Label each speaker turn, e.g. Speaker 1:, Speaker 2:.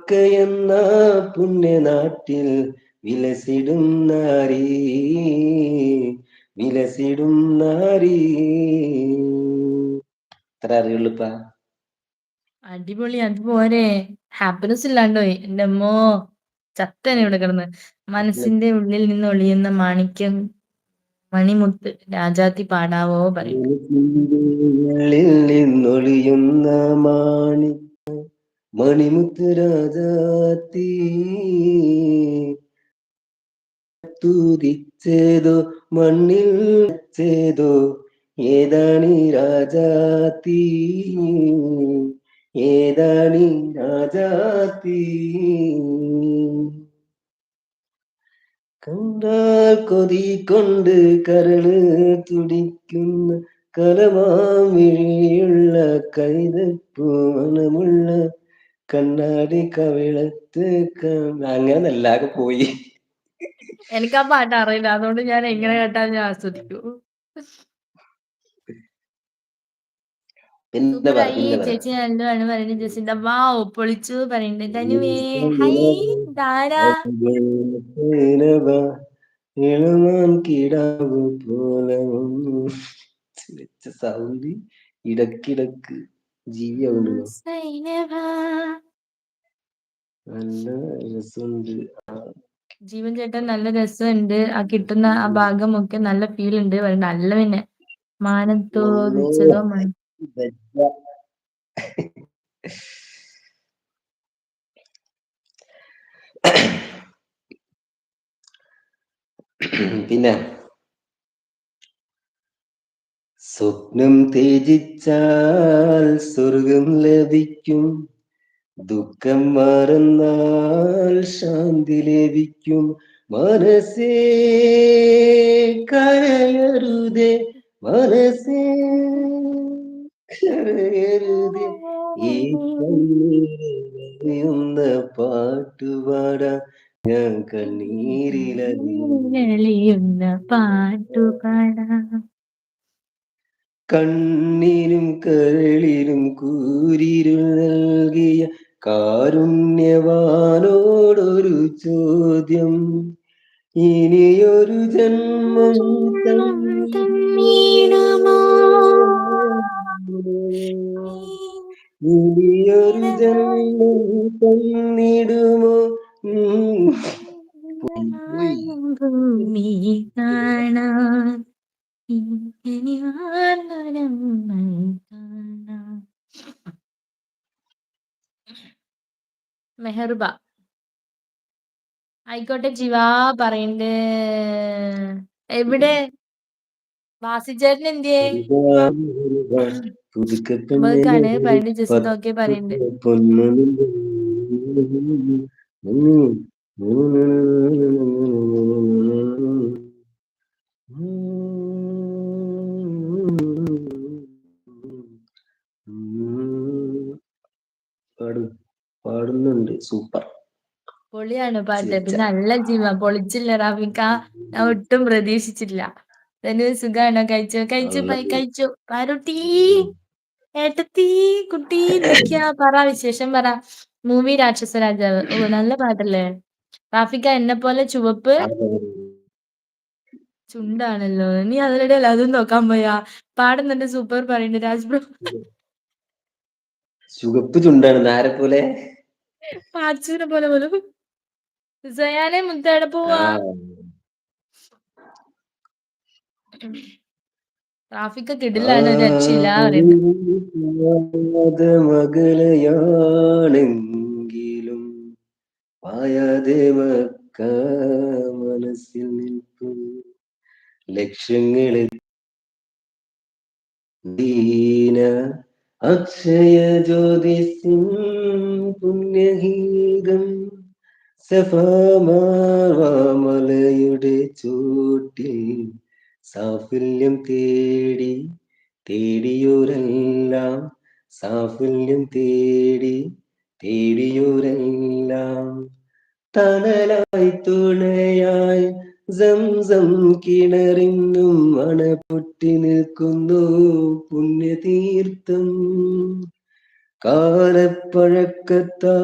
Speaker 1: മക്കയെന്ന പുണ്യനാട്ടിൽ വിലസിടും നാരീ, വിലസിടും നാരീ. ഇത്ര അറിയുള്ളൂപ്പാ.
Speaker 2: അടിപൊളി, അതുപോരെ. ഹാപ്പിനെസ് ഇല്ലാണ്ടോയി എന്റെ അമ്മോ, ചത്തനെ ഇവിടെ കിടന്ന്. മനസ്സിന്റെ ഉള്ളിൽ നിന്ന് ഒളിയുന്ന മാണിക്യം മണിമുത്ത് രാജാത്തി പാടാവോ പറയുന്നു.
Speaker 1: ഉള്ളിൽ നിന്നൊളിയുന്ന മാണി മണിമുത്ത് രാജാത്തി തുതിച്ചേതോ മണ്ണിൽ ചേതോ ഏതാണി രാജാത്തി, ഏതാണി രാജാത്തി. കണ്ടാൽ കൊതി കൊണ്ട് കരള് തുടിക്കുന്ന കലമാമിഴിയുള്ള കൈതപ്പൂ മണമുള്ള കണ്ണാടി കവിളത്ത് അങ്ങനല്ല പോയി.
Speaker 2: എനിക്ക് ആ പാട്ട് അറിയില്ല, അതുകൊണ്ട് ഞാൻ എങ്ങനെ കേട്ടാലും ഞാൻ ആസ്വദിക്കൂ. സൂപ്പറായി ചേച്ചി, നല്ലതാണ് പറയുന്നത്. ജസിന്ത വാവ് പൊളിച്ചു പറയുന്നുണ്ട്. ധനുവേ ഹൈ ധാരാ
Speaker 1: ഇളമാൻ കിടാവ് പോലെ സൗണ്ട് ഇടക്കിടക്ക് ജീവിയാവുന്നു. നല്ല രസമുണ്ട്.
Speaker 2: ജീവൻ ചേട്ടൻ നല്ല രസമുണ്ട്, ആ കിട്ടുന്ന ആ ഭാഗമൊക്കെ നല്ല ഫീൽ ഉണ്ട്. നല്ല പിന്നെ മാനത്തോ വെച്ചതോ
Speaker 1: പിന്നെ സ്വപ്നം ത്യജിച്ചാൽ സ്വർഗം ലഭിക്കും, ദുഃഖം മറന്നാൽ ശാന്തി ലഭിക്കും. മനസ്സേ കരയരുതേ, മനസ്സേ കരയരുതേ, ഈ കണ്ണീരിലെറിയുന്ന പാട്ടുപാടാം ഞാൻ
Speaker 2: കണ്ണീരിലെറിയുന്ന പാട്ടുപാടാം.
Speaker 1: കണ്ണിനും കരളിനും കൂരിരുൾ നൽകിയ കാരുണ്യവാനോടൊരു ചോദ്യം, ഇനിയൊരു ജന്മം തന്നിടുമോ, ഇനിയൊരു ജന്മം തന്നിടുമോ.
Speaker 2: ഭൂമി കാണാൻ മെഹർബ ആയിക്കോട്ടെ ജീവാ പറയുന്നുണ്ട്. എവിടെ വാസിച്ചേട്ടൻ എന്തിയേ? വർക്കാണ് പറയുന്നത്. ജസ്റ്റ് ഓക്കെ പറയുന്നുണ്ട്.
Speaker 1: പാടുന്നുണ്ട്, സൂപ്പർ
Speaker 2: പൊളിയാണ് പാട്ട്. പിന്നെ നല്ല ജീവ പൊളിച്ചില്ല റാഫിക്ക, ഞാൻ ഒട്ടും പ്രതീക്ഷിച്ചില്ല. തന്നെ സുഖാണോ? കഴിച്ചോ? കഴിച്ചു പാരുട്ടി ഏട്ടത്തി കുട്ടി എന്തൊക്കെയാ പറ വിശേഷം പറ. മൂവി രാക്ഷസ രാജാവ്, ഓ നല്ല പാട്ടല്ലേ റാഫിക്ക. എന്നെ പോലെ ചുവപ്പ് ചുണ്ടാണല്ലോ നീ, അതിനിടയിൽ അതും നോക്കാൻ പോയാ. പാടുന്നുണ്ട്, സൂപ്പർ പറയുന്നുണ്ട് രാജ് ബ്രോ.
Speaker 1: ചുവപ്പ് ചുണ്ടാണ് ആരെ പോലെ?
Speaker 2: പാച്ചുവിനെ പോലെ പോലും. സയാനെ മുത്തേടെ പോവാ. ട്രാഫിക് കിടിലാണ്, ഒരു രക്ഷയില്ല പറയുന്നത്.
Speaker 1: മകളയാണെങ്കിലും പായാതെ മക്ക മനസ്സിൽ നിൽക്കും ലക്ഷ്യങ്ങളെ ദീന അക്ഷയ ജ്യോതിസിൻ പുണ്യഗീതം സഫാമലയുടെ ചൂട്ടിൽ സാഫല്യം തേടി തേടിയോരെല്ലാം, സാഫല്യം തേടി തേടിയോരെല്ലാം തണലായി തുണയായി സംസം കിണറിന്നും അണപൊട്ടി നിൽക്കുന്നു പുണ്യതീർത്ഥം. കാലപ്പഴക്കത്താ